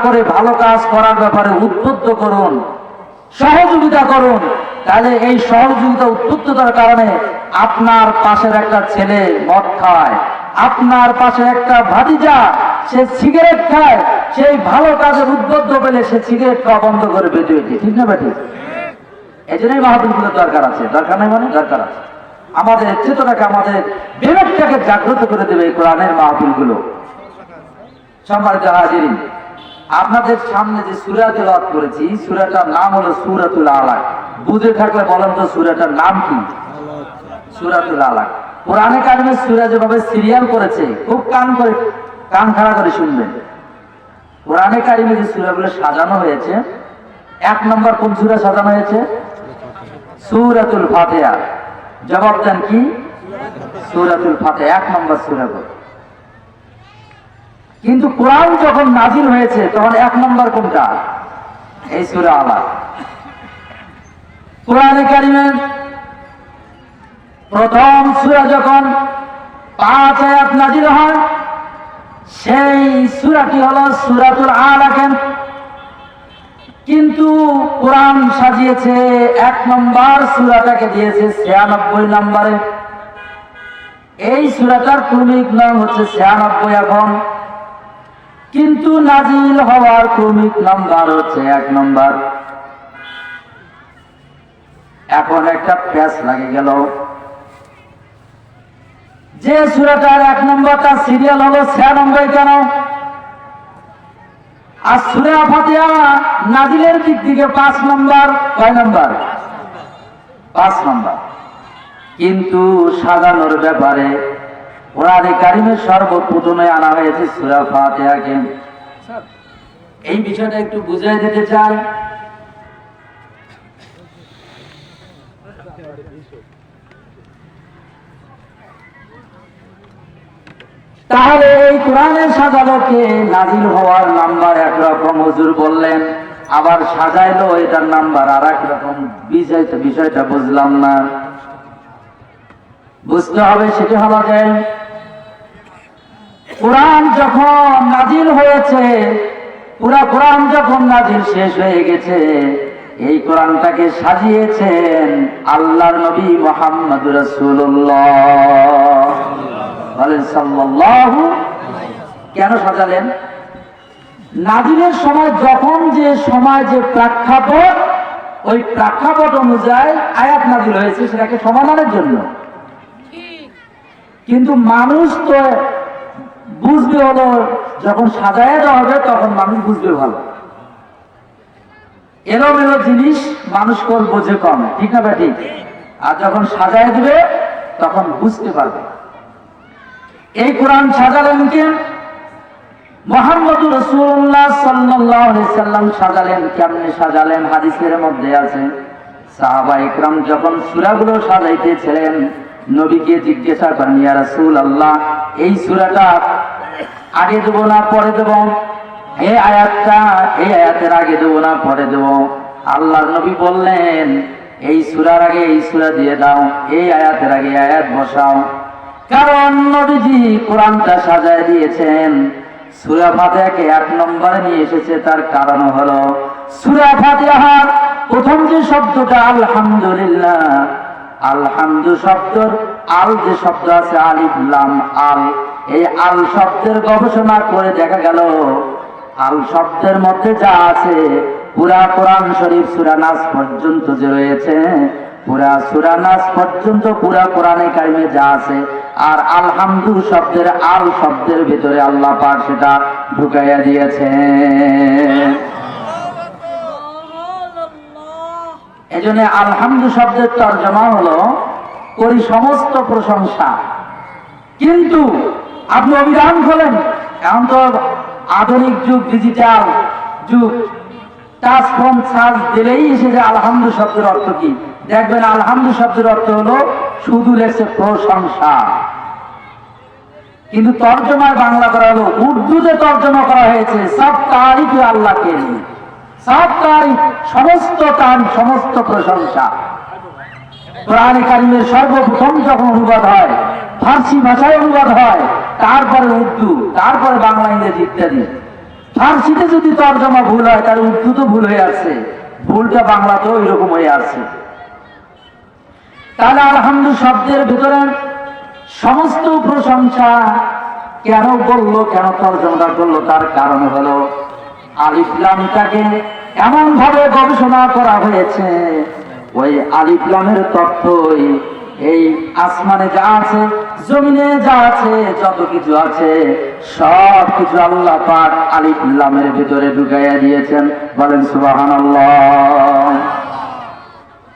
করে ভালো কাজ করার ব্যাপারে উদ্বুদ্ধ করুন, সহযোগিতা করুন। তাহলে এই সহযোগিতা উদ্বুদ্ধতার কারণে আপনার পাশের একটা ছেলে মদ খায়, আপনার পাশে একটা ভাতিজা সে সিগারেট খায়, সেই ভালো কাজের উদ্বুদ্ধ পেলে সে সিগারেট খাওয়া বন্ধ করে বেঁচে উঠে। ঠিক না বেঠিক? এই জন্যই মাহফিলগুলোর দরকার আছে। দরকার নেই মানে দরকার আছে। আমাদের চেতনাকে, আমাদের বিবেকটাকে জাগ্রত করে দেবে এই কোরআনের মাহফিলগুলো। সম্মানিত হাজিরিন, আপনাদের সামনে যে সূরা তেলাওয়াত করেছি, সূরাটার নাম হলো সূরাতুল আলাক। বুঝে থাকলে বলেন তো সূরাটার নাম কি? সূরাতুল আলাক। কোরআনে কারিমে সূরা যেভাবে সিরিয়াল করেছে, খুব কান খাড়া করে শুনবেন। কোরআনে কারিমে যে সূরাগুলো সাজানো হয়েছে, 1 নম্বর কোন সূরা সাজানো হয়েছে? সূরাতুল ফাতিহা। জবাব দেন কি? সূরাতুল ফাতিহা 1 নম্বর সূরা। কিন্তু কোরআন যখন নাজিল হয়েছে তখন 1 নম্বর কোনটা? এই সূরা আলাক। কোরআনে কারিমের প্রথম সূরা যখন 5 আয়াত নাজিল হয়, সেই সূরাটি হলো সূরাতুল আলাক। কিন্তু কোরআন সাজিয়েছে 1 নম্বর সূরাটাকে দিয়েছে 96 নম্বরে। এই সূরাটার ক্রমিক নাম হচ্ছে 96 এখন, কিন্তু নাজিল হওয়ার ক্রমিক নাম্বার হচ্ছে 1 নম্বর। এখন একটা প্যাচ লাগে গেল, যে সূরাটার 1 নম্বরটা সিরিয়াল হলো 96 কেন? আর সূরা ফাতিহা নাজিলের দিক থেকে 5 নম্বর। কয় নম্বর? 5 নম্বর। কিন্তু সাজানোর ব্যাপারে কোরআনে কারিমের সর্বপ্রথমে আনা হয়েছে সূরা ফাতিহাকে। এই বিষয়টা একটু বুঝিয়ে দিতে চাই। তাহলে এই কোরআনের সাজালোকে নাজিল হওয়ার নাম্বার একরকম হুজুর বললেন, আবার সাজাইলো এটার নাম্বার আর একরকম। বিষয়টা বুঝলাম না। বুঝতে হবে সেটা হলো যে কোরআন যখন নাজিল হয়েছে, পুরা কোরআন যখন নাজিল শেষ হয়ে গেছে, এই কোরআনটাকে সাজিয়েছেন আল্লাহর নবী মুহাম্মদুর রাসূলুল্লাহ সাল্লাল্লাহু। কেন সাজালেন? নাজিলের সময় যখন যে সময় যে প্রেক্ষাপট, ওই প্রেক্ষাপট অনুযায়ী আয়াত নাজিল হয়েছে, সেটাকে সমাধানের জন্য। কিন্তু মানুষ তো বুঝবে হলো যখন সাজায় দেওয়া হবে তখন মানুষ বুঝবে ভালো। এলোমেলো জিনিস মানুষ বোঝে কম। ঠিক না ভাই? ঠিক। আর যখন সাজায় দিবে তখন বুঝতে পারবে। এই কোরআন সাজালেন কে? মুহাম্মদুর রাসূলুল্লাহ সাল্লাল্লাহু আলাইহি সাল্লাম সাজালেন। কেমনে সাজালেন? হাদিসের মধ্যে আছে, সাহাবায়ে কেরাম যখন সূরাগুলো সাজাইতেছিলেন, নবীকে জিজ্ঞাসা করেন, ইয়া রাসূলুল্লাহ, এই সূরাটা আগে দেব না পরে দেব? এই আয়াতের আগে দেব না পরে দেব? আল্লাহর নবী বললেন, এই সূরার আগে এই সূরা দিয়ে দাও, এই আয়াতের আগে আয়াত বসাও। কারণ নবীজি কোরআনটা সাজায় দিয়েছেন, সূরা ফাতিহাকে 1 নম্বরে নিয়ে এসেছে। তার কারণ হলো সূরা ফাতিহার প্রথম যে শব্দটা আলহামদুলিল্লাহ, আলহামদু শব্দের আল যে শব্দ আছে, আলিফ লাম আল, এই আল শব্দের গবেষণা করে দেখা গেল আল শব্দের মধ্যে যা আছে, পুরা কোরআন শরীফ সূরা নাস পর্যন্ত যে রয়েছে, পুরা সূরা নাস পর্যন্ত পুরা কোরআনে কারিমে যা আছে, আর আলহামদু শব্দের আল শব্দের ভিতরে আল্লাহ পাক সেটা ঢুকাইয়া দিয়েছে। এজন্য আলহামদু শব্দের তরজমা হলো করি সমস্ত প্রশংসা। কিন্তু আপনি অভিধান খোলেন, এখন তো আধুনিক যুগ, ডিজিটাল যুগ, টাচ ফোন সার্চ দিলেই এসে যে আলহামদু শব্দের অর্থ কি দেখবেন। আলহামদু শব্দের অর্থ হলো শুধু লেখছে প্রশংসা, কিন্তু তর্জমায় বাংলা করা হলো, উর্দুতে তর্জমা করা হয়েছে সব তারিফ আল্লাহকে, সব তারিফ, সমস্ত তারিফ, সমস্ত প্রশংসা। কোরআনে কারিমের সর্বপ্রথম যখন অনুবাদ হয়, ফার্সি ভাষায় অনুবাদ হয়, তারপরে উর্দু, তারপরে বাংলা, ইংরেজি ইত্যাদি। ফার্সিতে যদি তর্জমা ভুল হয় তার উর্দু তো ভুল হয়ে আসছে, ভুলটা বাংলাতেও এরকম হয়ে আসছে। তাহলে আলহামদু শব্দের ভিতরে সমস্ত প্রশংসা কেন বললো, কেন তর্জমা করলো, তার কারণ হলো আলিফ লামটাকে এমন ভাবে গবেষণা করা হয়েছে, ওই আলিফ লামের তথ্যই এই আসমানে যা আছে, জমিনে যা আছে, যত কিছু আছে সব কিছু আল্লাহ পাক আলিফ লামের ভিতরে ঢুকাইয়া দিয়েছেন। বলেন সুবহানাল্লাহ।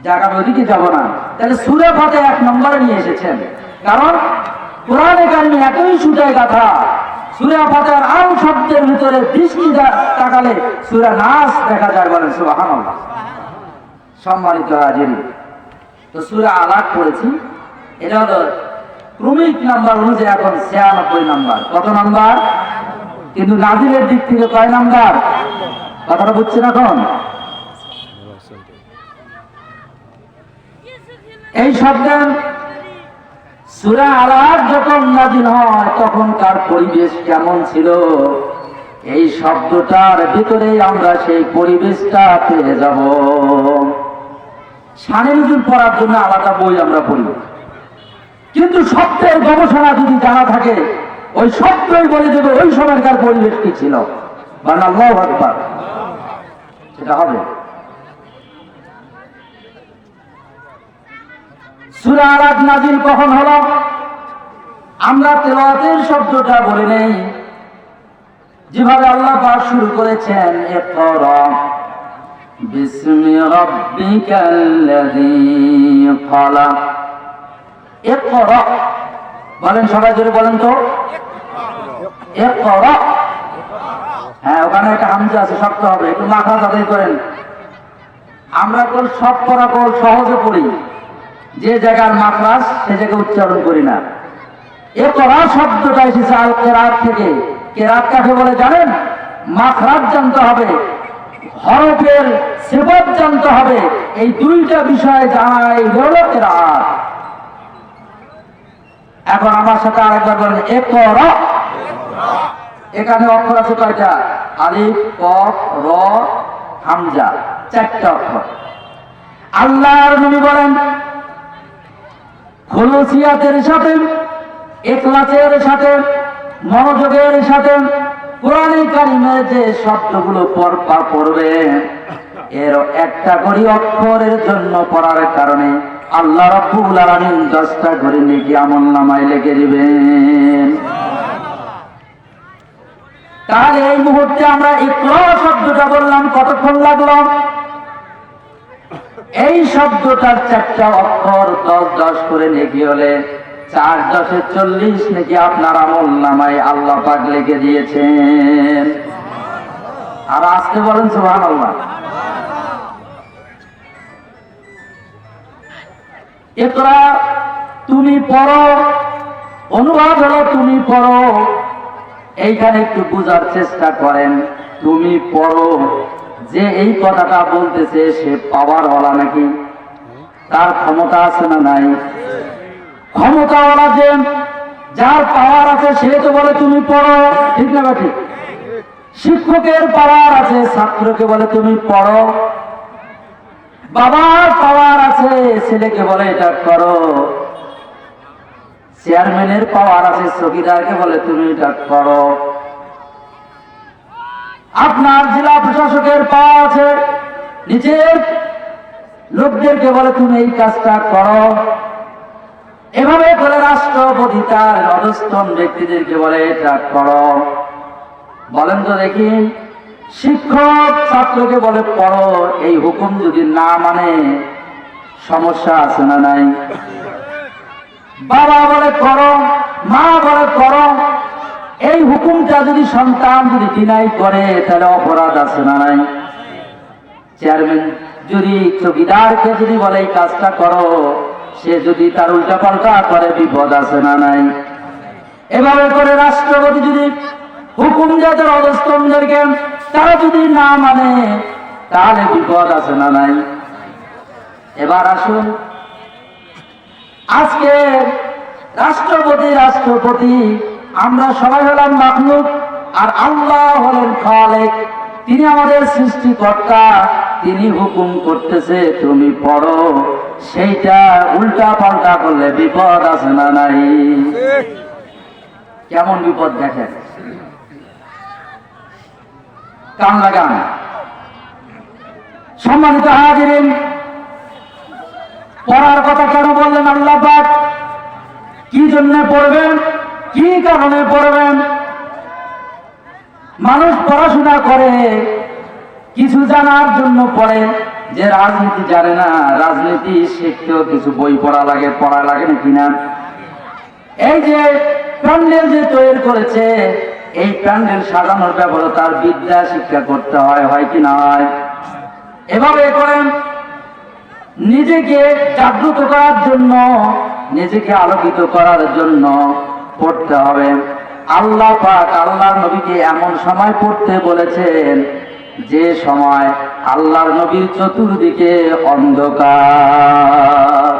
যাক, আমি ওদিকে যাব না। তাহলে সূরা ফাতিহা 1 নম্বরে নিয়ে এসেছেন, কারণ কোরআনে কারিমে এতই সুজায় কথা। সূরা ফাতিহার আল শব্দের ভিতরে দৃষ্টি তাকালে সূরা নাস দেখা যায়। বলেন সুবহানাল্লাহ। সম্মানিত হাজির, তো সূরা আলাক পড়েছি, এটা হলো ক্রমিক নাম্বার অনুযায়ী এখন 96 নাম্বার। কত নাম্বার? কিন্তু নাজিলের দিক থেকে কয় নাম্বার? কথাটা বুঝছেন এখন? এই শব্দের সূরা আলাক যখন নাজিল হয় তখন তার পরিবেশ কেমন ছিল, এই শব্দটার ভিতরে আমরা সেই পরিবেশটা পেয়ে যাব। শানে নজুল পড়ার জন্য আলাদা বই আমরা পড়ি, কিন্তু শব্দের গবেষণা যদি জানা থাকে ওই শব্দই বলে দেবে ওই সময়কার পরিবেশ কি ছিল। মানে আল্লাহু আকবার, সেটা হবে। সূরা আলাক নাজিল কখন হলো আমরা তেলাওয়াতের শব্দটা বলে নেই। যেভাবে আল্লাহ পাক শুরু করেছেন, ইকরা বিসমি রাব্বিকাল্লাযী খালাক। ইকরা বলেন, সবাই জোরে বলেন তো, ইকরা। হ্যাঁ, ওখানে একটা হামজা আছে, শক্ত হবে, একটু মাখরাজ আদায় করেন। আমরা তো সব পড়া সহজে পড়ি, যে জায়গার মাখরাজ সে জায়গায় উচ্চারণ করি না। ইকরা শব্দটা এসেছে আল কেরাত থেকে। কেরাত কাকে বলে জানেন? মাখরাজ জানতে হবে, হরফের সিফাত জানতে হবে। এই দুইটা বিষয় জানাই হলো কেরাত। এখন আমার সাথে আরেকবার বলেন, ইকরা। এখানে অক্ষর আছে কয়টা? আলিফ, কফ, র, হামজা, 4টা অক্ষর। আল্লাহর নবী বলেন, খুলুসিয়াতের সাথে, ইখলাসের সাথে, মনোযোগের সাথে কোরআনে কারিমের যে শব্দগুলো পড়বে এর একটা করে অক্ষরের জন্য পড়ার কারণে আল্লাহ রাব্বুল আলামিন 10টা করে নেকি আমলনামায় লিখে দিবেন। তাহলে এই মুহূর্তে আমরা ইকরা শব্দটা বললাম, কতক্ষণ লাগলো? এই শব্দটার 4টা অক্ষর 10 করে নেকি হলে 4 10 40 নাকি আপনার আমলনামায় আল্লাহ পাক লিখে দিয়েছেন। আর আজকে বলেন সুবহানাল্লাহ। ইকরা তুমি পড়ো, অনুবাদ হলো তুমি পড়ো। এইখানে একটু বোঝার চেষ্টা করেন, তুমি পড়ো যে এই কথাটা বলতেছে সে পাওয়ারওয়ালা নাকি? তার ক্ষমতা আছে না নাই? ক্ষমতাওয়ালা যে যার পাওয়ার আছে সে তো বলে তুমি পড়ো, ঠিক না ঠিক? শিক্ষকের পাওয়ার আছে, ছাত্রকে বলে তুমি পড়ো। বাবার পাওয়ার আছে, ছেলেকে বলে এটা করো। চেয়ারম্যানের পাওয়ার আছে, চৌকিদারকে বলে তুমি এটা করো। আপনার জেলা প্রশাসকের পাওয়ার আছে, নিচের লোকদেরকে বলে তুমি এই কাজটা করো। এভাবে করে রাষ্ট্রপতি তার অধস্তন ব্যক্তিদেরকে বলে এটা করো। বলেন তো দেখি, শিক্ষক ছাত্রকে বলে পড়ো, এই হুকুম যদি না মানে সমস্যা আছে না নাই? বাবা বলে করো, মা বলে করো, এই হুকুমটা যদি সন্তান যদি ডিনাই করে তাহলে অপরাধ আছে না নাই? চেয়ারম্যান যদি চৌকিদারকে যদি বলে এই কাজটা করো, সে যদি তার উল্টা পাল্টা করে বিপদ আছে না নাই? এভাবে করে রাষ্ট্রপতি যদি হুকুম যাদের অধস্তনদেরকে তারা যদি না মানে তাহলে বিপদ আছে না নাই? এবার আসুন, আজকে রাষ্ট্রপতি আমরা সবাই হলাম মাখলুক, আর আল্লাহ হলেন খালেক, তিনি আমাদের সৃষ্টিকর্তা। তিনি হুকুম করতেছে তুমি পড়ো, সেইটা উল্টা পাল্টা করলে বিপদ আছে না নাই? কেমন বিপদ দেখেন, কান লাগান। সম্মানিত হাজিরিন, পড়ার কথা কেন বললেন আল্লাহ পাক? কি জন্য পড়বেন, কি কারণে পড়বেন? মানুষ পড়াশোনা করে কিছু জানার জন্য পড়ে, যে রাজনীতি জানে না, রাজনীতি শিখতেও কিছু বই পড়া লাগে, পড়া লাগে না কিনা? এই যে প্যান্ডেল যে তৈরি করেছে, এই প্যান্ডেল সাজানোর ব্যাপারে তার বিদ্যা শিক্ষা করতে হয়, হয় কি না হয়? এভাবে করেন নিজেকে জাগ্রত করার জন্য, নিজেকে আলোকিত করার জন্য পড়তে হবে। আল্লাহ পাক আল্লাহর নবীকে এমন সময় পড়তে বলেছেন যে সময় আল্লাহর নবীর চতুর্দিকে অন্ধকার।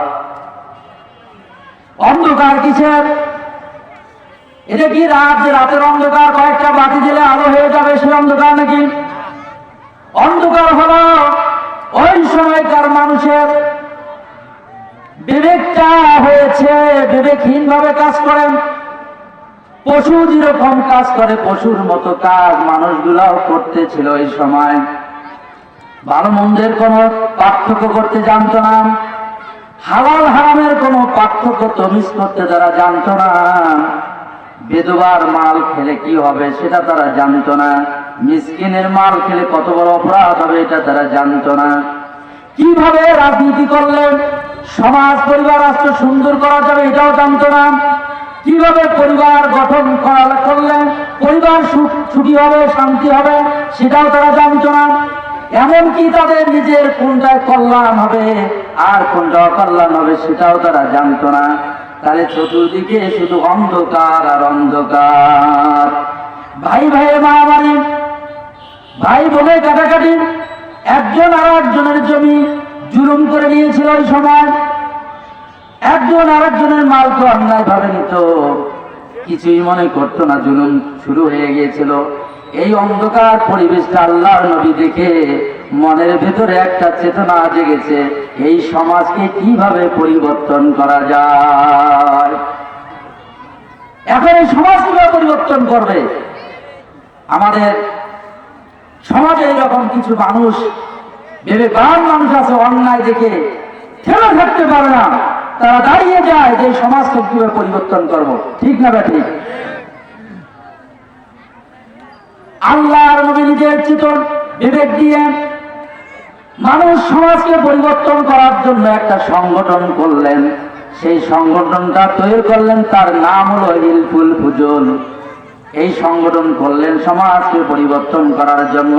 অন্ধকার কিসের? এটা কি রাত, যে রাতের অন্ধকার কয়েকটা বাতি দিলে আলো হয়ে যাবে, সেই অন্ধকার নাকি? অন্ধকার হলো ওই সময়কার মানুষের বিবেকটা হয়েছে বিবেকহীন ভাবে কাজ করেন। পশু যেরকম কাজ করে, পশুর মতো কাজ মানুষগুলাও করতেছিল এই সময়। ভালো মন্দের কোনো পার্থক্য করতে জানতো না, হালাল হারামের কোনো পার্থক্য তমিজ করতে তারা জানতো না, বেদবার মাল খেলে কি হবে সেটা তারা জানতো না, মিসকিনের মাল খেলে কত বড় অপরাধ হবে এটা তারা জানতো না। কিভাবে রাজনীতি করলেন সমাজ পরিবার রাষ্ট্র সুন্দর করা যাবে এটাও জানতো না। কিভাবে পরিবার গঠন করলেন পরিবার সুখী হবে, শান্তি হবে সেটাও তারা জানতো না। এমনকি তাদের নিজের কোনটায় কল্যাণ হবে আর কোনটা অকল্যাণ হবে সেটাও তারা জানতো না। তাহলে চতুর্দিকে শুধু অন্ধকার আর অন্ধকার। ভাই ভাইয়ের মারামারি, ভাই বোনে কাটাকাটি, একজন আর একজনের জমি জুলুম করে নিয়েছিল ওই সময়। একজন আর একজনের মালকে অন্যায় ভাবে নিত, কিছুই মনে করতো না, জুলুম শুরু হয়ে গিয়েছিল। এই অন্ধকার পরিবেশটা আল্লাহর নবী দেখে মনের ভেতরে একটা চেতনা জেগেছে, এই সমাজকে কিভাবে পরিবর্তন করা যায়। এখন এই সমাজ কিভাবে পরিবর্তন করবে? আমাদের সমাজে এরকম কিছু মানুষ, বিবেকবান মানুষ আছে, অন্যায় দেখে ঠেলে থাকতে পারে না, তারা দাঁড়িয়ে যায় যে সমাজকে কিভাবে পরিবর্তন করব। ঠিক না ঠিক? আল্লাহর নবী নিজের চিতন বিবেক দিয়ে মানুষ সমাজকে পরিবর্তন করার জন্য একটা সংগঠন করলেন। সেই সংগঠনটা তৈরি করলেন, তার নাম হলো হিলফুল ফুজুল। এই সংগঠন করলেন সমাজকে পরিবর্তন করার জন্য।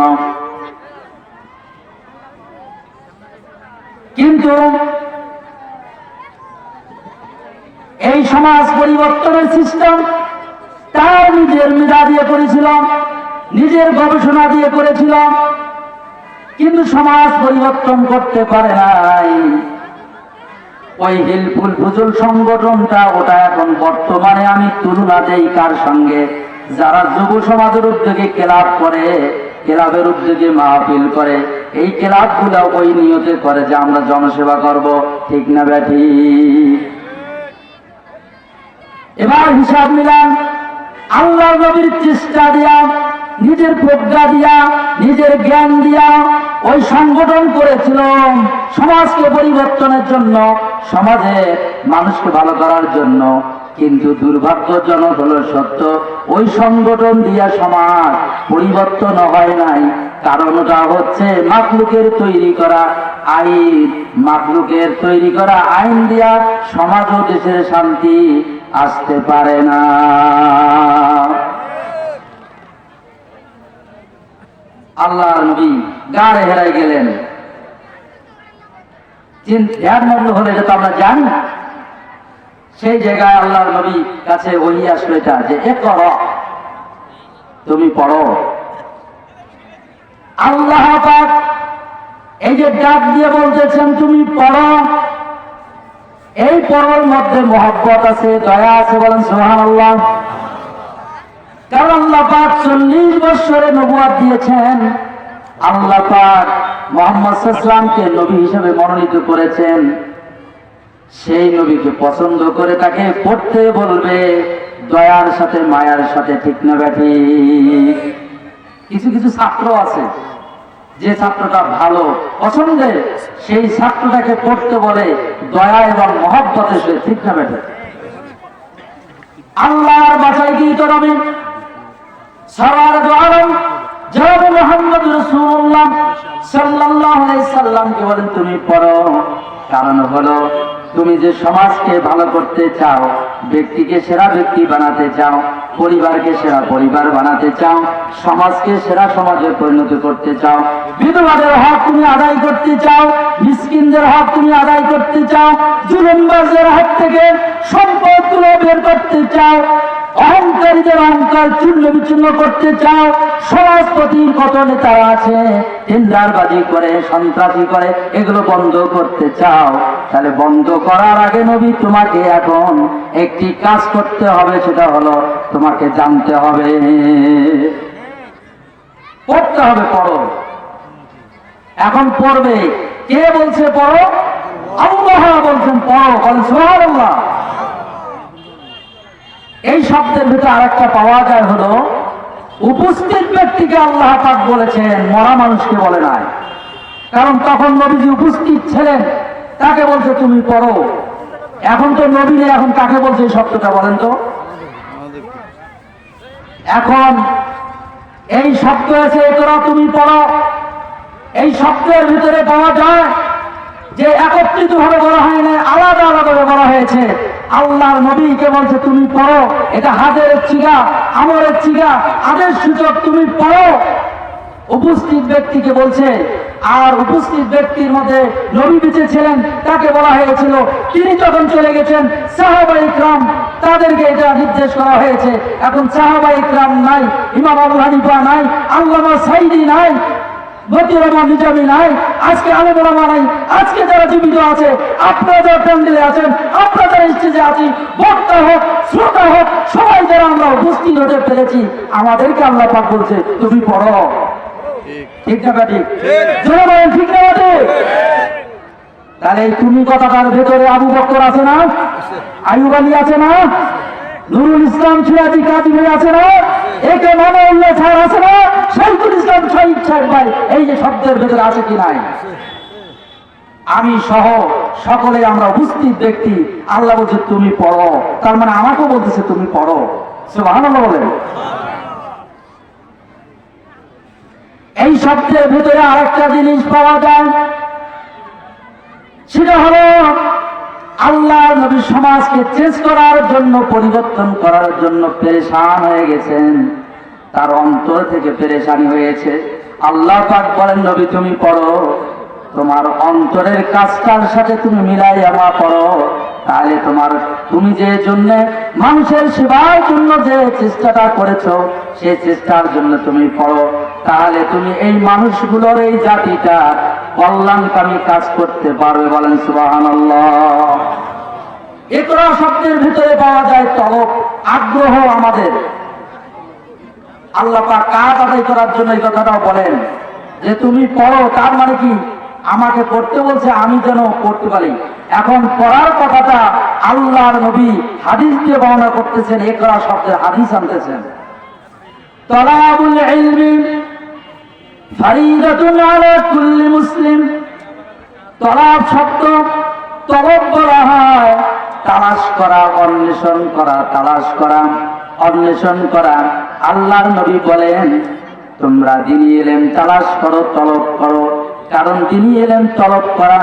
কিন্তু এই সমাজ পরিবর্তনের সিস্টেম তার নিজের মেধা দিয়ে করেছিল, নিজের গবেষণা দিয়ে করেছিল, কিন্তু সমাজ পরিবর্তন করতে পারে নাই। ওই হিলফুল ফুজুল সংগঠনটা, ওটা এখন বর্তমানে আমি তুলনা দেই কার সঙ্গে? যারা যুব সমাজের উদ্যোগে ক্লাব করে, ক্লাবের উদ্যোগে মাহফিল করে, এই ক্লাবগুলো ওই নিয়তে করে যে আমরা জনসেবা করব। ঠিক না ব্যাঠি? এবার হিসাব মিলান, আল্লাহ নবীর চেষ্টা দিয়া, নিজের প্রজ্ঞা দিয়া, নিজের জ্ঞান দিয়া ওই সংগঠন করেছিল সমাজকে পরিবর্তনের জন্য, সমাজে মানুষকে ভালো করার জন্য। কিন্তু দুর্ভাগ্যজনক হলো সত্য, ওই সংগঠন দিয়া সমাজ পরিবর্তন হয় নাই। কারণটা হচ্ছে মাখলুকের তৈরি করা আইন। মাখলুকের তৈরি করা আইন দিয়া সমাজ ও দেশের শান্তি আসতে পারে না। আল্লাহর নবী গাড়ে হেরাই গেলেন। ধ্যান মগ্ন হলে এটা তো আমরা জানি। সেই জায়গায় আল্লাহর নবী কাছে ওহী আসলো এটা যে ইকরা, তুমি পড়ো। আল্লাহ পাক এই যে ডাক দিয়ে বলতেছেন তুমি পড়ো, এই পড়ার মধ্যে মহব্বত আছে, দয়া আছে। বলেন সুবহানাল্লাহ। কারণ আল্লাহ পাক 40 বছরে নবুয়ত দিয়েছেন। আল্লাহ পাক মুহাম্মদ সাল্লাল্লাহু আলাইহি ওয়াসাল্লামকে নবী হিসেবে মনোনীত করেছেন। সেই নবীকে পছন্দ করে তাকে পড়তে বলবে দয়ার সাথে মায়ার সাথে, ঠিক না ব্যাঠিক? কিছু কিছু ছাত্র আছে, যে ছাত্রটা ভালো পছন্দের সেই ছাত্রটাকে পড়তে বলে দয়া এবং মহব্বতের সাথে, ঠিক না ব্যাঠিক? আল্লাহর বাছাই কি নবী সরওয়ার দু আলম জনাব মুহাম্মদ রাসূলুল্লাহ সাল্লাল্লাহু আলাইহি সাল্লামকে বলেন তুমি পড়ো। কারণ হলো তুমি যে সমাজকে ভালো করতে চাও, ব্যক্তিকে সেরা ব্যক্তি বানাতে চাও, পরিবারকে সেরা পরিবার বানাতে চাও, সমাজকে সেরা সমাজে পরিণত করতে চাও, বিধবাদের হক তুমি আদায় করতে চাও, মিসকিনদের হক তুমি আদায় করতে চাও, জুলুমবাজের হাত থেকে সম্পদগুলো বের করতে চাও, অহংকারীদের অহংকার চূর্ণ বিচূর্ণ করতে চাও, সমাজপতির কত নেতা আছে টেন্ডারবাজি করে, সন্ত্রাসী করে, এগুলো বন্ধ করতে চাও, তাহলে বন্ধ করার আগে নবী তোমাকে এখন একটি কাজ করতে হবে, সেটা হলো তোমাকে জানতে হবে, পড়তে হবে। পড়ো, এখন পড়বে। কে বলছে পড়ো? আল্লাহ বলছেন পড়ো। বলেন সুবহানাল্লাহ। এই শব্দের ভিতরে আরেকটা পাওয়া যায় হলো উপস্থিত ব্যক্তিকে আল্লাহ পাক বলেছেন, মরা মানুষকে বলে নাই। কারণ তখন নবীজি উপস্থিত ছিলেন, তাকে বলছে তুমি পড়ো। এখন তো নবী নেই, এখন কাকে বলছে এই শব্দটা বলেন তো? এখন এই শব্দ আছে এরা তুমি পড়ো। এই শব্দের ভিতরে পাওয়া যায় যে একত্রিত ভাবে বলা হয় না, আলাদা আলাদা বলা হয়েছে। আল্লাহর নবীকে বলছে তুমি পড়ো, এটা হাজারের চিগা, আমরের চিগা, আদেশ সূচক, তুমি পড়ো। উপস্থিত ব্যক্তিকে বলছে, আর উপস্থিত ব্যক্তির মধ্যে নবী বেঁচে ছিলেন, তাকে বলা হয়েছিল। তিনি যখন চলে গেছেন সাহাবায়ে ইকরাম, তাদেরকে এটা নির্দেশ করা হয়েছে। এখন সাহাবায়ে ইকরাম নাই, ইমাম আবু হানিফা নাই, আল্লামা সাঈদী নাই, মতিউর রহমান নিজামী নাই, আজকে আলেম ওলামা নাই। আজকে যারা জীবিত আছে, আপনারা যারা প্যান্ডেলে আছেন, আপনারা যারা স্টেজে আছি, বক্তা হোক শ্রোতা হোক, সবাই যারা আমরা উপস্থিত হতে পেরেছি, আমাদেরকে আল্লাহ পাক বলছে তুমি পড়ো। ঠিক না ঠিক? জোরে বলেন ঠিক না ঠিক? তাহলে এই তুমি কথাটার ভেতরে আবু বকর আছে না, আইয়ুব আলী আছে না, নুরুল ইসলাম সিরাজি কাজী ভাই আছে না, একে মামুল্লাহ স্যার আছে না, শহীদুল ইসলাম শহীদ সাহেব ভাই, এই যে শব্দের ভেতরে আছে কি নাই? আমি সহ সকলে আমরা উপস্থিত ব্যক্তি। আল্লাহ বলছে তুমি পড়ো, তার মানে আমাকেও বলতেছে তুমি পড়ো। সুবহানাল্লাহ বলেন। এই শব্দের ভিতরে আরেকটা জিনিস পাওয়া যায়, সেটা হলো আল্লাহ নবী সমাজকে চেঞ্জ করার জন্য, পরিবর্তন করার জন্য পেরেশান হয়ে গেছেন, তার অন্তর থেকে পেরেশানি হয়েছে। আল্লাহ পাক বলেন নবী তুমি পড়ো, তোমার অন্তরের কাজটার সাথে তুমি মিলাইয়া পড়ো, তাহলে তুমি যে জন্য মানুষের সেবার জন্য যে চেষ্টাটা করেছো, সেই চেষ্টার জন্য তুমি পড়ো, তাহলে তুমি এই মানুষগুলোর, এই জাতিটা কল্যাণকামী কাজ করতে পারবে। বলেন সুবহানাল্লাহ। ইকরা শব্দের ভিতরে পাওয়া যায় তলব, আগ্রহ আমাদের। আল্লাহ পাক কাজ আদায় করার জন্য এই কথাটাও বলেন যে তুমি পড়ো, তার মানে কি আমাকে পড়তে বলছে, আমি যেন পড়তে পারি। এখন পড়ার কথাটা আল্লাহর নবী হাদিস দিয়ে বর্ণনা করতেছেন, ইকরা শব্দের হাদিস আনতেছেন। তালাবুল ইলমি ফারিদাতুন আলা কুল্লি মুসলিম। তলাব শব্দ তলব বলা হয় তালাশ করা, অন্বেষণ করা, তালাশ করা, অন্বেষণ করা। আল্লাহর নবী বলেন তোমরা দ্বীনি ইলম তালাশ করো, তলব করো। কারণ দ্বীনি ইলম তলব করা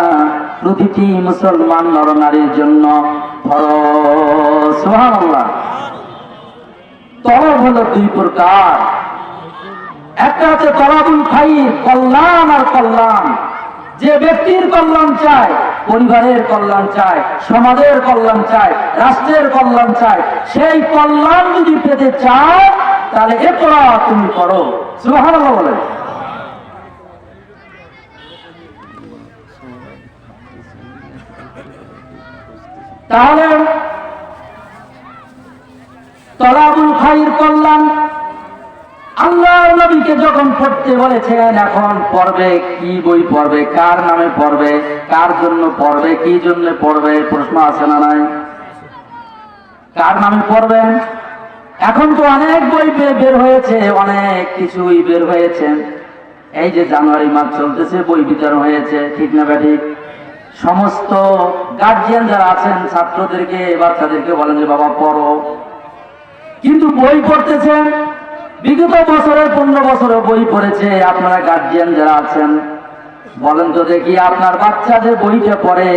প্রতিটি মুসলমান নরনারীর জন্য ফরজ। সুবহানাল্লাহ। তলব হলো দুই প্রকার, একটা হচ্ছে তলাবুল খাইর, কল্যাণ আর কল্যাণ। যে ব্যক্তির কল্যাণ চায়, পরিবারের কল্যাণ চায়, সমাজের কল্যাণ চায়, রাষ্ট্রের কল্যাণ চায়, সেই কল্যাণ যদি পেতে চায় তাহলে ইকরা তুমি পড়ো। সুবহানাল্লাহ বলেন। তাহলে তলাবুল খাইর কল্যাণ, বইকে যখন পড়তে বলেছেন, এখন পড়বে কি বই পড়বে, কার নামে পড়বে, কার জন্য পড়বে, কি জন্য পড়বে, প্রশ্ন আছে না নাই? কার নামে পড়বেন? এখন তো অনেক বই বের হয়েছে, অনেক কিছুই বের হয়েছে। এই যে জানুয়ারি মাস চলতেছে, বই বিতরণ হয়েছে, ঠিক না ব্যাঠিক? সমস্ত গার্জিয়ান যারা আছেন ছাত্রদেরকে, বাচ্চাদেরকে বলেন যে বাবা পড়ো, কিন্তু বই পড়তেছেন বিগত বছরে 15 বছরে বই পড়েছে। আপনারা গার্জিয়ান যারা আছেন বলেন তো দেখি, আপনার বাচ্চা যে বইটা পড়ে,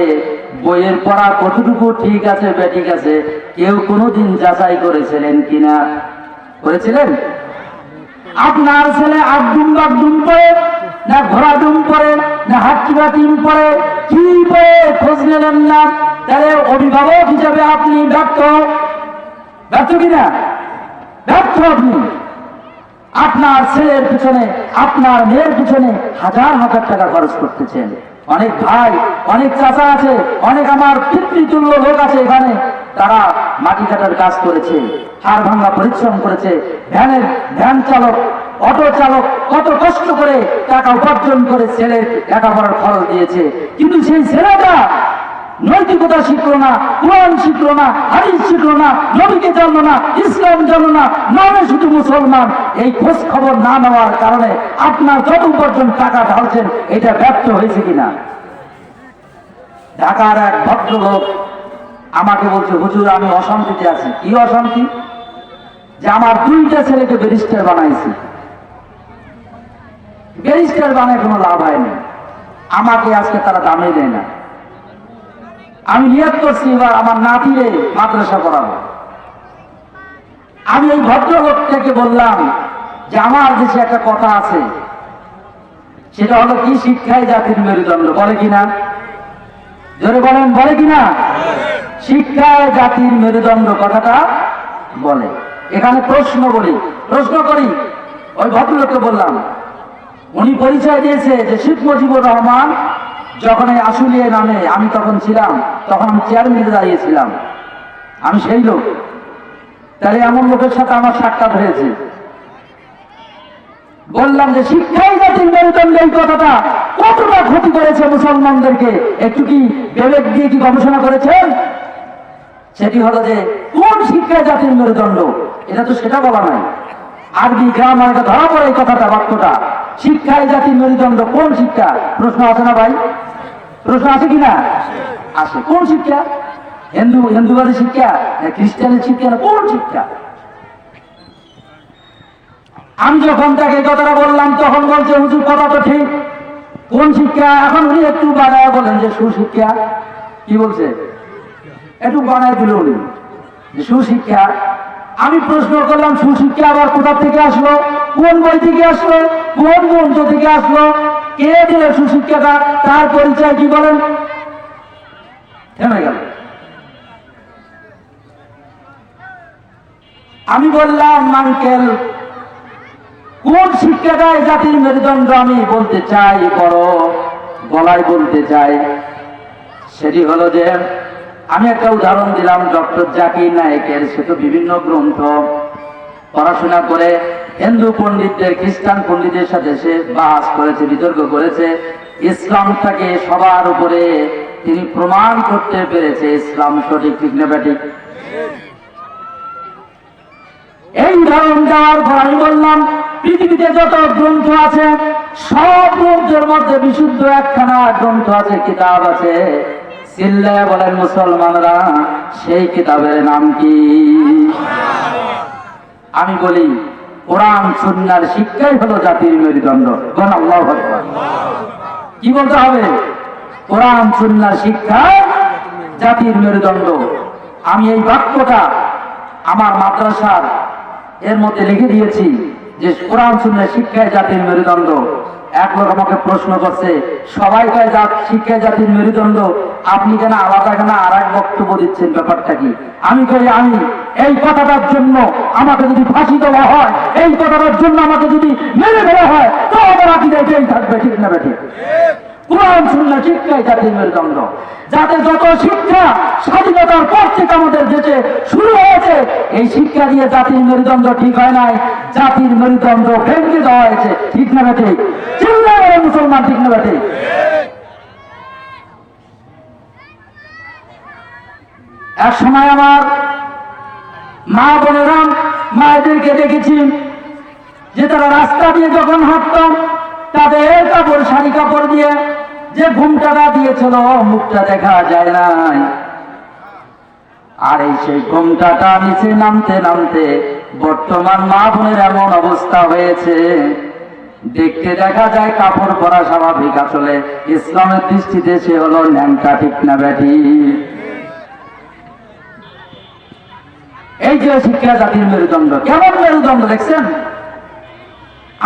বইয়ের পড়া কতটুকু ঠিক আছে বেঠিক আছে, কেউ কোনোদিন যাচাই করেছিলেন কিনা? করেছিলেন? আপনার ছেলে আড্ডুম বাগডুম পড়ে, না ঘোড়া ডুম পড়ে, না হাট্টিবা টিম পড়ে, কি পড়ে খোঁজ নিলেন না? তাহলে অভিভাবক হিসাবে আপনি ব্যর্থ। ব্যর্থ কিনা? ব্যর্থ আপনি। আপনার ছেলের পিছনে, আপনার মেয়ের পিছনে হাজার হাজার টাকা খরচ করতেছেন। অনেক ভাই, অনেক চাচা আছে, অনেক আমার পিতৃতুল্য লোক আছে এখানে, তারা মাটি কাটার কাজ করেছে, হাড় ভাঙা পরিশ্রম করেছে, ভ্যান চালক, অটো চালক কত কষ্ট করে টাকা উপার্জন করে ছেলের লেখাপড়ার খরচ দিয়েছে। কিন্তু সেই ছেলেটা নৈতিকতা শিখলো না, কোরআন শিখলো না, হাদিস শিখলো না, নবীকে জানলো না, ইসলাম জানলো না, নামে শুধু মুসলমান। এই খোঁজ খবর না নেওয়ার কারণে আপনার যত উপার্জন টাকা ঢালছেন, এটা ব্যর্থ হয়েছে কিনা? ঢাকার এক ভদ্রলোক আমাকে বলছে, হুজুর আমি অশান্তিতে আছি। কি অশান্তি? যে আমার 2টা ছেলেকে ব্যারিস্টার বানাইছি। ব্যারিস্টার বানায় কোনো লাভ হয়নি, আমাকে আজকে তারা দামে দেয় না। আমি নিয়ত করছি এবার আমার নাতিরে মাদ্রাসা পড়াবো। আমি এই ভদ্রলোকটাকে বললাম যে আমার দেশে একটা কথা আছে, সেটা হলো কি, শিক্ষাই জাতির মেরুদণ্ড। বলে কিনা? জোরে বলেন, বলে কিনা? শিক্ষায় জাতির মেরুদণ্ড কথাটা বলে। এখানে প্রশ্ন করি ওই ভদ্রলোককে বললাম, উনি পরিচয় দিয়েছে যে শেখ মুজিবুর রহমান যখন এই আশুলিয়া নামে, আমি তখন ছিলাম, তখন আমি চেয়ারম্যানে দাঁড়িয়েছিলাম, আমি সেই লোক। তাহলে এমন লোকের সাথে আমার সাক্ষাৎ হয়েছে। বললাম যে শিক্ষাই জাতির মেরুদণ্ড, এই কথাটা কতটা ক্ষতি করেছে মুসলমানদেরকে, একটু কি বিবেক দিয়ে কি গবেষণা করেছেন? সেটি হলো যে কোন শিক্ষা জাতির মেরুদণ্ড, এটা তো সেটা বলা নাই। আরবি গ্রামার ধরা পড়ে এই কথাটা, বাক্যটা। শিক্ষাই জাতির মেরুদণ্ড, কোন শিক্ষা? প্রশ্ন আছে না ভাই? প্রশ্ন আছে কিনা? আসে। কোন শিক্ষা? হিন্দুবাদী শিক্ষা, খ্রিস্টানের শিক্ষা, না কোন শিক্ষা? আমি যখন তাকে কথাটা বললাম, তখন বলছে হুজুর কথা তো ঠিক, কোন শিক্ষা? এখন উনি একটু বানায় বলেন যে সুশিক্ষা। কি বলছে? একটু বানায় দিল উনি যে সুশিক্ষা। আমি প্রশ্ন করলাম, সুশিক্ষা আবার কোথা থেকে আসলো? কোন বই থেকে আসলো? কোন গ্রন্থ থেকে আসলো? কে দিল সুশিক্ষাটা? তার পরিচয় কি বলেন? থেমে গেল। আমি বললাম, আঙ্কেল কোন শিক্ষাটাই জাতির মেরুদণ্ড? আমি বলতে চাই, বড় গলায় বলতে চাই, সেটি হলো যে আমি একটা উদাহরণ দিলাম ডক্টর জাকির নায়েকের। সে তো বিভিন্ন গ্রন্থ পড়াশোনা করে হিন্দু পণ্ডিতদের, খ্রিস্টান পণ্ডিতের সাথে সে বাস করেছে, বিতর্ক করেছে, ইসলামটাকে সবার উপরে তিনি প্রমাণ করতে পেরেছে ইসলাম সঠিক, ঠিক না ব্যাঠিক? এই উদাহরণ দেওয়ার পর আমি বললাম, পৃথিবীতে যত গ্রন্থ আছে সব গ্রন্থের মধ্যে বিশুদ্ধ একখানা গ্রন্থ আছে, কিতাব আছে, চিল্লায়া বলেন মুসলমানরা, সেই কিতাবের নাম কি? আমি বলি কোরআন সুন্নাহর শিক্ষাই হলো জাতির মেরুদণ্ড। বলেন আল্লাহু আকবার। কি বলতে হবে? কোরআন সুন্নাহর শিক্ষা জাতির মেরুদণ্ড। আমি এই বাক্যটা আমার মাদ্রাসার এর মধ্যে লিখে দিয়েছি যে কোরআন সুন্নাহর শিক্ষায় জাতির মেরুদণ্ড। এক লোক আমাকে প্রশ্ন করছে, সবাই কয় শিক্ষায় জাতির মেরুদণ্ড, আপনি কেন আলাদা কেন আর এক বক্তব্য দিচ্ছেন, ব্যাপারটা কি? আমি কই, আমি এই কথাটার জন্য আমাকে যদি ফাঁসি দেওয়া হয়, এই কথাটার জন্য আমাকে যদি মেরে ফেলা হয়, তো আমার আকিদা এটাই থাকবে, ঠিক না বেঠিক? কোরআন সুন্নাহ শিক্ষাই জাতির মেরুদণ্ড। যাতে যত শিক্ষা স্বাধীনতার পর থেকে আমাদের দেশে শুরু হয়েছে, এই শিক্ষা দিয়ে জাতির মেরুদণ্ড ঠিক হয় নাই, জাতির মেরুদণ্ড ভেঙে দেওয়া হয়েছে। ঠিক না বেঠিক? চিল্লায় বলে মুসলমান, ঠিক না বেঠিক? এক সময় আমার মা বোনেরা, মায়েদেরকে দেখেছি যে তারা রাস্তা দিয়ে যখন হাঁটতাম, তাদের কাপড় শাড়ি কাপড় দিয়ে যে ঘুমটাটা দিয়েছিল মুখটা দেখা যায় নাই। আর এই সেই ঘুমটাটা নিচে নামতে নামতে বর্তমান মা বোনের এমন অবস্থা হয়েছে, দেখতে দেখা যায় কাপড় পরা স্বাভাবিক, আসলে ইসলামের দৃষ্টিতে সে হলো ন্যাংটা। ঠিক না বেঠি? এই যে শিক্ষা জাতির মেরুদণ্ড, কেমন মেরুদণ্ড দেখছেন?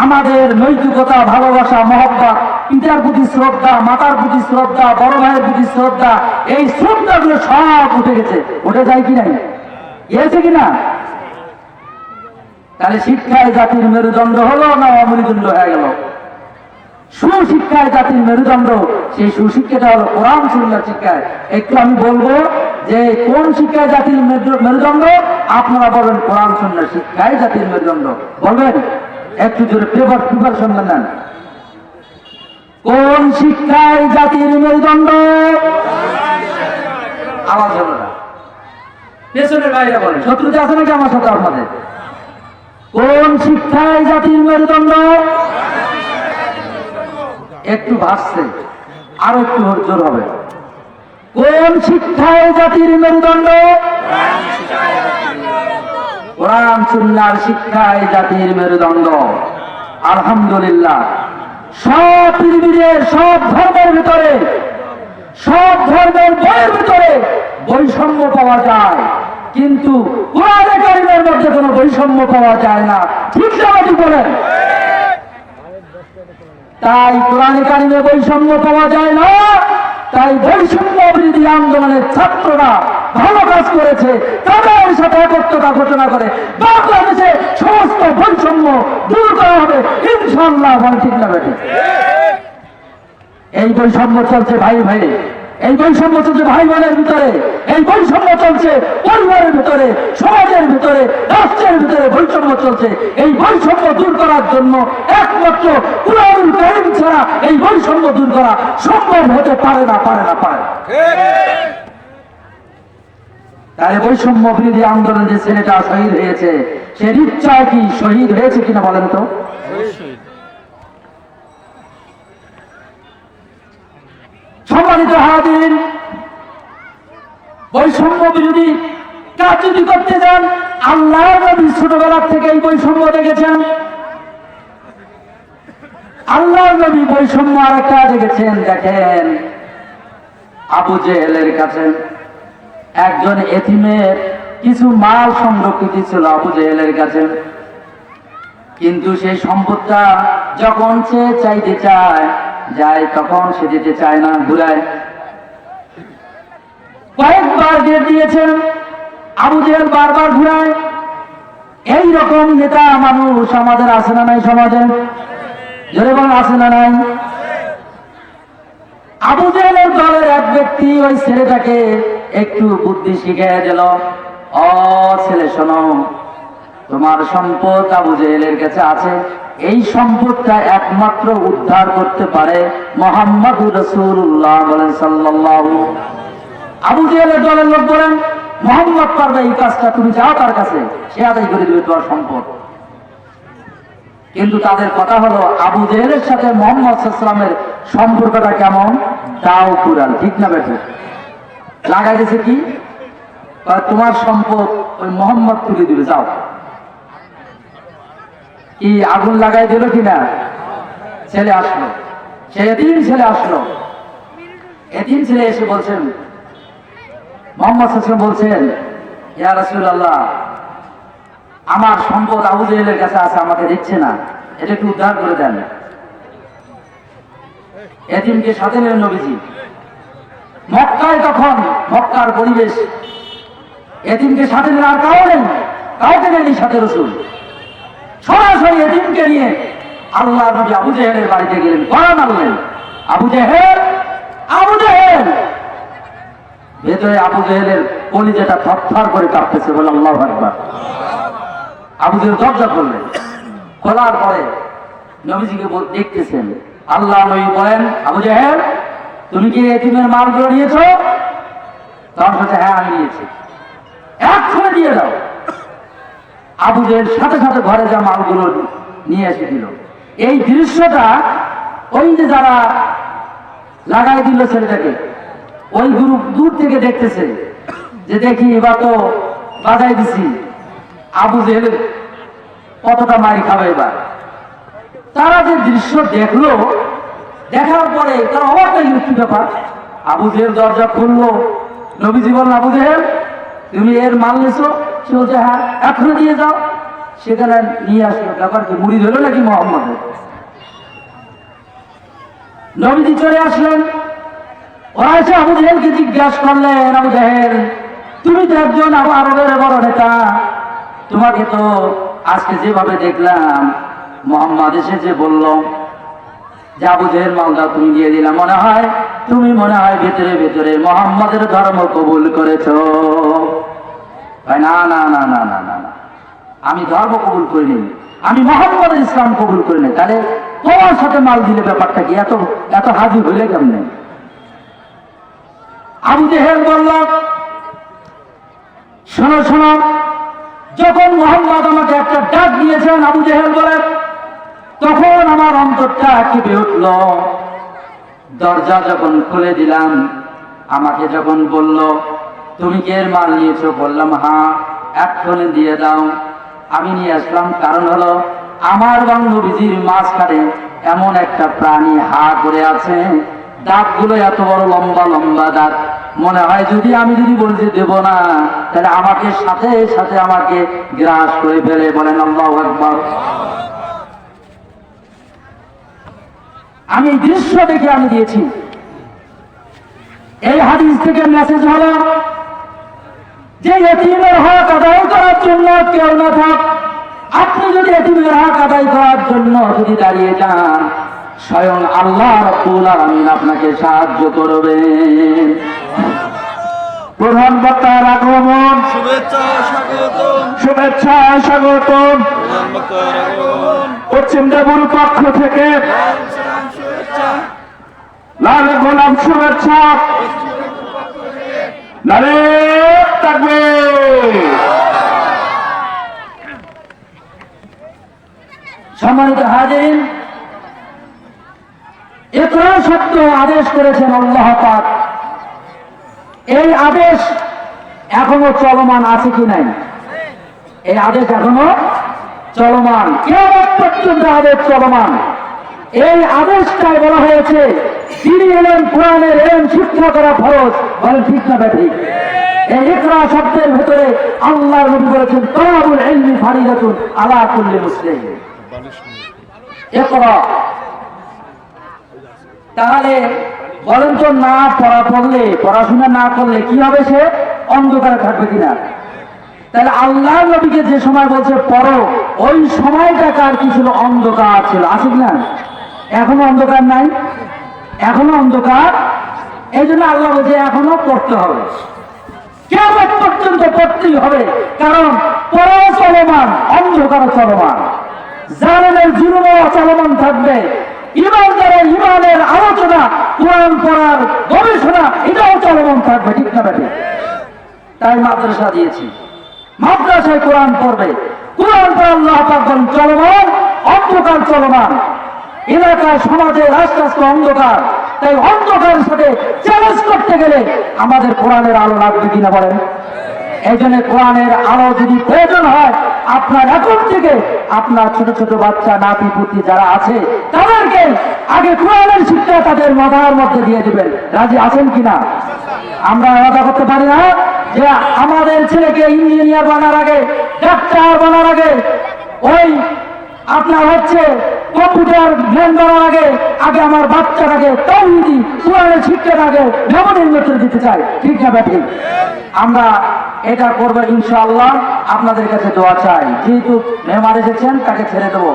আমাদের নৈতিকতা, ভালোবাসা, মহব্বত, পিতার প্রতি শ্রদ্ধা, মাতার প্রতি শ্রদ্ধা, বড় ভাইয়ের প্রতি শ্রদ্ধা, এই শ্রদ্ধাগুলো সব উঠে গেছে। উঠে যায় কি নাই? গিয়েছে কিনা? তাহলে শিক্ষায় জাতির মেরুদণ্ড হলো না অমেরুদণ্ড হয়ে গেল? সুশিক্ষায় জাতির মেরুদণ্ড, সেই সুশিক্ষাটা হলো কোরআন সুন্নাহ শিক্ষায়। একটু আমি বলবো যে কোন শিক্ষায় জাতির মেরুদণ্ড, আপনারা বলবেন কোরআন সুন্নাহ শিক্ষায় জাতির মেরুদণ্ড। বলবেন একটু জোরে, প্রিপারেশন নেন। কোন শিক্ষায় জাতির মেরুদণ্ড? আওয়াজ হলো না, পেছনের বাইরে বলেন। শত্রুতে আছে নাকি আমার সাথে আপনাদের? কোন শিক্ষায় জাতির মেরুদণ্ড? একটু ভাসছে, আরো একটু জোর হবে। কোন শিক্ষায় জাতির মেরুদণ্ড? কোরআন সুন্নাহর শিক্ষায় জাতির মেরুদণ্ড। আলহামদুলিল্লাহ, সব পৃথিবীর সব ধর্মের ভিতরে, সব ধর্মের বইয়ের ভিতরে বৈষম্য পাওয়া যায়, কিন্তু কোরআনে কারিমের মধ্যে কোনো বৈষম্য পাওয়া যায় না। ঠিক না ঠিক বলেন? তাই কোরআনে কারিমে বৈষম্য পাওয়া যায় না, তাই বৈষম্য বিরোধী আন্দোলনের ছাত্ররা ভালো কাজ করেছে, তাদের সাথে একত্রতা ঘোষণা করে বাংলাদেশে সমস্ত বৈষম্য দূর করা হবে ইনশাআল্লাহ। ঠিক না বেঠিক? এই বৈষম্য চলছে ভাই ভাই, এই বৈষম্য চলছে ভাই বোনের ভিতরে, এই বৈষম্য চলছে পরিবারের ভিতরে, সমাজের ভিতরে, রাষ্ট্রের ভিতরে বৈষম্য চলছে। এই বৈষম্য দূর করার জন্য একমাত্র কুরআনুল কারীম ছাড়া এই বৈষম্য দূর করা সম্ভব হতে পারে না। তাই বৈষম্য বিরোধী আন্দোলন যে ছেলেটা শহীদ হয়েছে, সে নিশ্চয় কি শহীদ হয়েছে কিনা বলেন তো? সম্মানিত হাজির, বৈষম্য বিরোধী কাজ যদি করতে যান, আল্লাহর নবী ছোটবেলার থেকে এই বৈষম্য দেখেছেন। আল্লাহর নবী বৈষম্য আর একটা দেখেছেন। দেখেন, আবু জেহেলের কাছে একজন এতিমের কিছু মাল সংরক্ষিত ছিল আবু জেহেলের কাছে, কিন্তু সেই সম্পদটা যখন সে চাইতে যায় তখন সে দিতে চায় না, ঘুরায়। কয়েকবার ডেট দিয়েছেন, আবু জেহেল বারবার ঘুরায়। এইরকম নেতা মানুষ আমাদের আছে না নাই সমাজে? জোরে বলেন, আছে না নাই? আবু জেহেলের দলের এক ব্যক্তি ওই ছেলেটাকে একটু বুদ্ধি শিখিয়ে দিল। ও ছেলে, শোনো, তোমার সম্পদ আবু জেহেলের কাছে আছে, এই সম্পদটা একমাত্র উদ্ধার করতে পারে মুহাম্মদুর রাসূলুল্লাহ বলেন সাল্লাল্লাহু। আবু জেহেলের দলের লোক বলেন, মুহাম্মদ পারবে এই কাজটা, তুমি যাও তার কাছে, সে আদায় করে দিবে তোমার সম্পদ। কিন্তু তাদের কথা হলো আবু জেহেলের সাথে মুহাম্মদ সাল্লাল্লাহু আলাইহি ওয়াসাল্লামের সম্পর্কটা কেমন? দাও কুরাল। ঠিক না বেঠিক? লাগাই দিয়েছে কি, তোমার সম্পদ ওই মুহাম্মদ তুলে দিবে, যাও। কি আগুন লাগাই দিল কিনা? ছেলে আসলো, সে এতিম ছেলে আসলো। এতিম ছেলে এসে বলছেন, মুহাম্মদ সাল্লাল্লাহু আলাইহি ওয়াসাল্লাম বলছেন, ইয়া রাসূলুল্লাহ, আমার সম্পদ আবু জেহেলের কাছে আছে, আমাকে দিচ্ছে না, এটা একটু উদ্ধার করে দেন। এতিমকে সাথে নিলেন নবীজি। মক্কায় তখন মক্কার পরিবেশ, এতিমকে সাথে নিলেন, আর কাউকে নেই সাথে রাসূল। সরাসরি এতিমকে নিয়ে আল্লাহর নবী আবু জেহেলের বাড়িতে গেলেন, কোরআন আনলেন। আবু জেহেল, আবু জেহেল। ভেতরে আবু জেহেলের কলিজাটা থরথর করে কাঁপতেছে, বলে আল্লাহু আকবার। আবু জেহেল দরজা খুললেন, খোলার পরে নবীজিকে দেখতেছেন। আল্লাহ নবী বলেন, আবু জেহেল তুমি কি এতিমের মালগুলো নিয়েছো? তখন বলছে, হ্যাঁ আমি নিয়েছি। এক্ষুনি দিয়ে দাও। আবু জেহেল সাথে সাথে ঘরে যা মালগুলো নিয়ে এসে দিল। এই দৃশ্যটা ওই যে যারা লাগাই দিল ছেলেটাকে, ওই গ্রুপ দূর থেকে দেখতেছে যে দেখি এবার তো বাজাই দিছি, আবু জেহেল কতটা মারি খাবে এবার। তারা যে দৃশ্য দেখলো, দেখার পরে তারা অবাক হয়ে গেল, কি ব্যাপার। আবু জেহেল দরজা খুললো, নবীজি বললেন, আবু জেহেল তুমি এর মাল নিয়েছো? সে বলছে, হ্যাঁ। এখনো দিয়ে যাও। সেখানে নিয়ে আসলো। ব্যাপার কি, মুড়ি ধরলো নাকি মোহাম্মদের? নবীজি চলে আসলেন। ওরা এসে আবু জেহেলকে জিজ্ঞাসা করলেন, আবু জেহেল তুমি তো একজন আরবের বড় নেতা, তোমাকে তো আজকে যেভাবে দেখলাম, মোহাম্মদ এসে যে বলল যে আবু জেহেল মালদা তুমি দিয়ে দিলাম, তুমি মনে হয় ভেতরে ভেতরে মোহাম্মদের ধর্ম কবুল করেছো। না না না না না না না, আমি ধর্ম কবুল করিনি, আমি মোহাম্মদের ইসলাম কবুল করিনি। তাহলে তোমার সাথে মাল দিলে ব্যাপারটা কি, এত এত হাজি হইলে কেমনে? আবু জেহেল বলল, শোনো শোনো, যখন মোহাম্মদ আমাকে একটা ডাক দিয়েছেন, আবু জেহেল বলে, তখন আমার অন্তরটা কেঁপে উঠল। দরজা যখন খুলে দিলাম, আমাকে যখন বলল তুমি কি এর মাল নিয়েছো, বললাম হ্যাঁ। এক্ষুনি দিয়ে দাও। আমি নিয়ে আসলাম, কারণ হলো আমার বান্ধবীজির মাঝখানে এমন একটা প্রাণী হা করে আছে, দাঁতগুলো এত বড় লম্বা লম্বা দাঁত, মনে হয় আমি যদি বলছি দেব না, তাহলে আমাকে সাথে সাথে আমাকে গ্রাস করে ফেলে। বলেন আল্লাহু আকবার। আমি দৃশ্য দেখে আমি দিয়েছি। এই হাদিস থেকে মেসেজ হলো যে এতিমের হক আদায় করার জন্য কেউ না থাক, আপনি যদি এতিমের হক আদায় করার জন্য যদি দাঁড়িয়ে যান, স্বয়ং আল্লাহ রাব্বুল আলামিন আপনাকে সাহায্য করবেন। প্রধান বক্তার আগমন, শুভেচ্ছা স্বাগতম, শুভেচ্ছা স্বাগতম। প্রধান বক্তার আগমন, পশ্চিম দেবুর পক্ষ থেকে সালাম শুভেচ্ছা, লাল গোলাপ শুভেচ্ছা, নারে তাকবীর। সম্মানিত হাজিরিন, ইকরা শব্দ আদেশ করেছেন আল্লাহ পাক। এই আদেশ এখনো চলমান আছে কি নাই? এই আদেশ এখনো চলমান, কিয়ামত পর্যন্ত আদেশ চলমান। এই আদেশটাই বলা হয়েছে তিনি এলেন কোরআনের এলেন শিক্ষা করা ফরজ। বলেন ঠিক না ঠিক? এই ইকরা শব্দের ভেতরে আল্লাহর নবী বলেছেন তালাবুল ইলমি ফারিদাতুন আলা কুল্লি মুসলিম। ইকরা, তাহলে বলেন তো, না পড়লে, পড়াশোনা না করলে কি হবে? সে অন্ধকারে থাকবে কিনা? তাহলে আল্লাহ নবীকে যে সময় বলছে পড়ো, ওই সময়টা কার কি ছিল? অন্ধকার ছিল, আছে কিনা? এখনো অন্ধকার নাই? এখনো অন্ধকার। এই জন্য আল্লাহ বলছে এখনো পড়তে হবে, কিয়ামত পর্যন্ত পড়তেই হবে। কারণ পড়াও চলমান, অন্ধকারও চলমান, জালেমের জুলুমও চলমান থাকবে, ইমানদারের ইমানের আলোচনা, কোরআন পড়ার গবেষণা, এটাও চলমান থাকবে। ঠিক না ঠিক? তাই মাদ্রাসা দিয়েছি, মাদ্রাসায় কোরআন পড়বে, কোরআন পড়া আল্লাহ পাক বলেন চলমান, অন্ধকার চলমান। এলাকায় সমাজে আস্তে আস্তে অন্ধকার, তাই অন্ধকারের সাথে চ্যালেঞ্জ করতে গেলে আমাদের কোরআনের আলো লাগবে কিনা বলেন? এই জন্য কোরআনের আলো যদি প্রয়োজন হয়, আপনার এখন থেকে আপনার ছোট ছোট বাচ্চা নাতি পুতি যারা আছে তাদেরকে আগে কোরআনের শিক্ষা তাদের মাথার মধ্যে দিয়ে দিবেন। রাজি আছেন কিনা? আমরা আলাদা করতে পারি না যে আমাদের ছেলেকে ইঞ্জিনিয়ার বানার আগে, ডাক্তার বানার আগে, ওই আপনার হচ্ছে কম্পিউটার জ্ঞান বানার আগে আগে আমার বাচ্চাটাকে তাওহীদি কোরআনের শিক্ষার আগে ভবনের মধ্যে দিতে চাই। ঠিক না ব্যাপী? আমরা এটা করবো ইনশাআল্লাহ। আপনাদের কাছে দোয়া চাই, যেহেতু মেহমান এসেছেন তাকে ছেড়ে দেবো।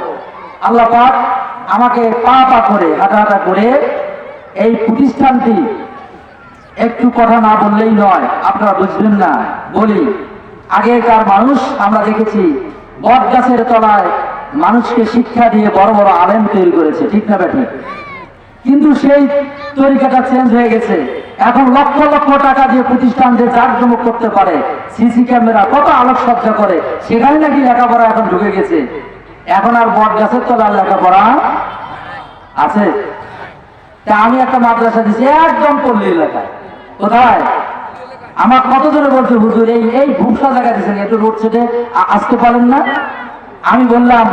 আল্লাহ পাক আমাকে পা পা করে হাঁটা হাঁটা করে এই প্রতিষ্ঠানটি একটু কথা না বললেই নয়, আপনারা বুঝবেন না, বলি। আগেকার মানুষ আমরা দেখেছি বট গাছের তলায় মানুষকে শিক্ষা দিয়ে বড় বড় আলেম তৈরি করেছে, ঠিক না ঠিক? কিন্তু সেই তরিকাটা চেঞ্জ হয়ে গেছে। এখন লক্ষ লক্ষ টাকা দিয়ে প্রতিষ্ঠান যে জাঁকজমক করতে পারে, সিসি ক্যামেরা, কত আলোকসজ্জা করে, সেখানে নাকি লেখাপড়া এখন ঢুকে গেছে। এখন আর বট গাছের তলার লেখাপড়া আছে? তা আমি একটা মাদ্রাসা দিচ্ছি একদম পল্লী এলাকায়। কোথায়? আমার কতজনে বলছে হুজুর এই ভূষা জায়গা দিয়েছেন, একটু রোড সেটে আসতে পারেন না? আমি বললাম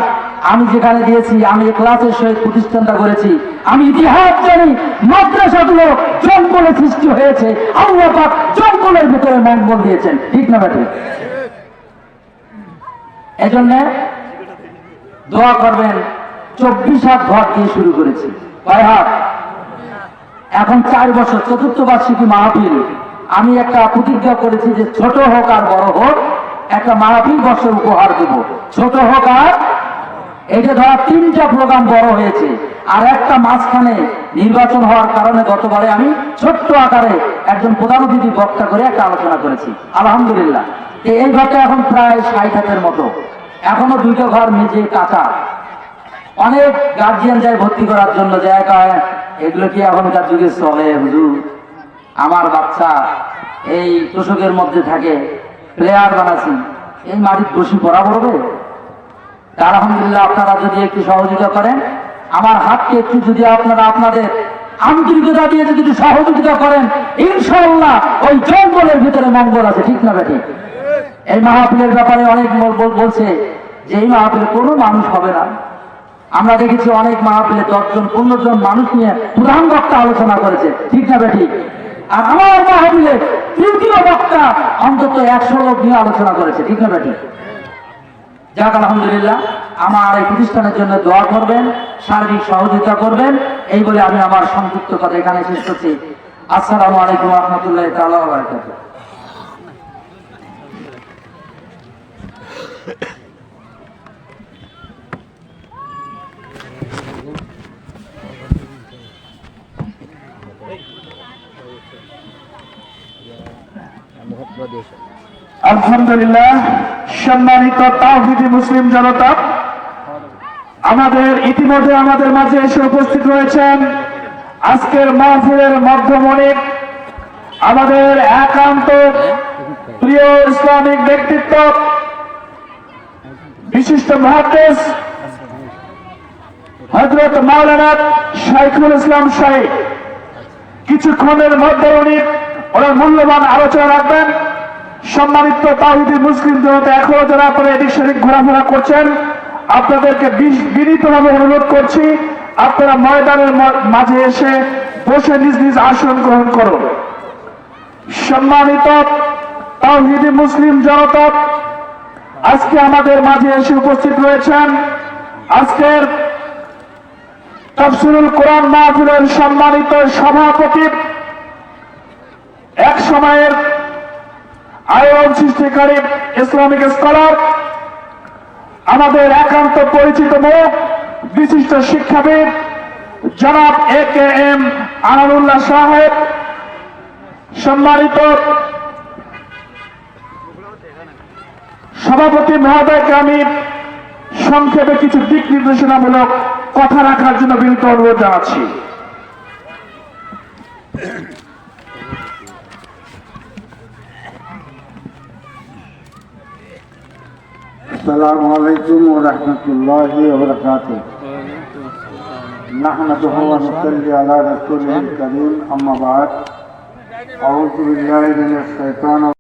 আমি যেখানে দিয়েছি, আমি ক্লাসের সহিত প্রতিষ্ঠানটা করেছি, আমি ইতিহাস জানি মাদ্রাসাগুলো জঙ্গলে সৃষ্টি হয়েছে, আল্লাহ পাক জঙ্গলের ভিতরে মঙ্গল দিয়েছেন, ঠিক না ঠিক? এজন্য দোয়া করবেন। 24 হাত ঘর দিয়ে শুরু করেছি, কয় হাত? এখন 4 বছর, চতুর্থ বার্ষিকী মাহফিল। আমি একটা প্রতিজ্ঞা করেছি যে ছোট হোক আর বড় হোক, একটা মাহফিল বর্ষের উপহার দেব। ছোট হোক আর, এই যে ধরা 3টা প্রোগ্রাম বড় হয়েছে, আর একটা মাঝখানে নির্বাচন হওয়ার কারণে গতবারে আমি ছোট্ট আকারে একজন প্রধান অতিথি বক্তা করে একটা আলোচনা করেছি, আলহামদুলিল্লাহ। এই ঘরটা এখন প্রায় 60 হাতের মতো, এখনো 2টা ঘর মেঝে কাঁচা। অনেক গার্জিয়ান যায় ভর্তি করার জন্য, যায় কয় এগুলো কি এখনকার যুগে চলে হুজুর? আমার বাচ্চা এই তোষকের মধ্যে থাকে, প্লেয়ার বানাচ্ছি, এই মাটির বসি পড়া পড়বে? আলহামদুলিল্লাহ, আপনারা যদি একটু সহযোগিতা করেন, আমার হাতকে একটু যদি আপনারা আপনাদের আন্তরিকতা দিয়ে যদি একটু সহযোগিতা করেন, ইনশাআল্লাহ ওই জঙ্গলের ভিতরে মঙ্গল আছে, ঠিক না বেটি? এই মাহফিলের ব্যাপারে অনেক বলছে যে এই মাহফিলে কোনো মানুষ হবে না। আমরা দেখেছি অনেক মাহফিলে 10 জন 15 জন মানুষ নিয়ে প্রধান বক্তা আলোচনা করেছে, ঠিক না বেটি? আর আমার মাহফিলে তৃতীয় বক্তা অন্তত 100 লোক নিয়ে আলোচনা করেছে, ঠিক না বেটি? যাক আলহামদুলিল্লাহ, আমার এই প্রতিষ্ঠানের জন্য দোয়া করবেন, সার্বিক সহযোগিতা করবেন, এই বলে আমি আমার সংক্ষিপ্ত কথা এখানে শেষ করছি। আসসালামু আলাইকুম ওয়া রাহমাতুল্লাহি তাআলা ওয়া বারাকাতুহু। আলহামদুলিল্লাহ, সম্মানিত তাওহীদি মুসলিম জনতা, ইতিমধ্যে আমাদের মাঝে এসে উপস্থিত রয়েছেন আজকের মাহফিলের মধ্যমণি, আমাদের একান্ত প্রিয় ইসলামিক ব্যক্তিত্ব, বিশিষ্ট মুহাদ্দিস হযরত মাওলানা শাইখুল ইসলাম সাহেব। কিছুক্ষণের মধ্যে উনি ওনার মূল্যবান আলোচনা রাখবেন। সম্মানিত তাওহীদি মুসলিম জনতা, এখনো যারা আপনারা এদিক সেদিক ঘোরাফেরা করছেন, আপনাদেরকে বিনীতভাবে অনুরোধ করছি, আপনারা ময়দানের মাঝে এসে বসে নিজ নিজ আসন গ্রহণ করুন। সম্মানিত তাওহীদি মুসলিম জনতা, আজকে আমাদের মাঝে এসে উপস্থিত রয়েছেন আজকের তাফসীরুল কোরআন মাহফিলের সম্মানিত সভাপতি, এক সময়ের আয়োজন সৃষ্টিকারী ইসলামিক স্কলার, আমাদের একান্ত পরিচিত মুখ, বিশিষ্ট শিক্ষাবিদ জনাব AKM আনারুল্লাহ সাহেব। সম্মানিত সভাপতি মহোদয়কে আমি সংক্ষেপে কিছু দিক নির্দেশনামূলক কথা রাখার জন্য বিনীত অনুরোধ জানাচ্ছি। السلام عليكم ورحمة الله وبركاته. نحمده ونصلي على رسوله الكريم. أما بعد، أعوذ بالله من الشيطان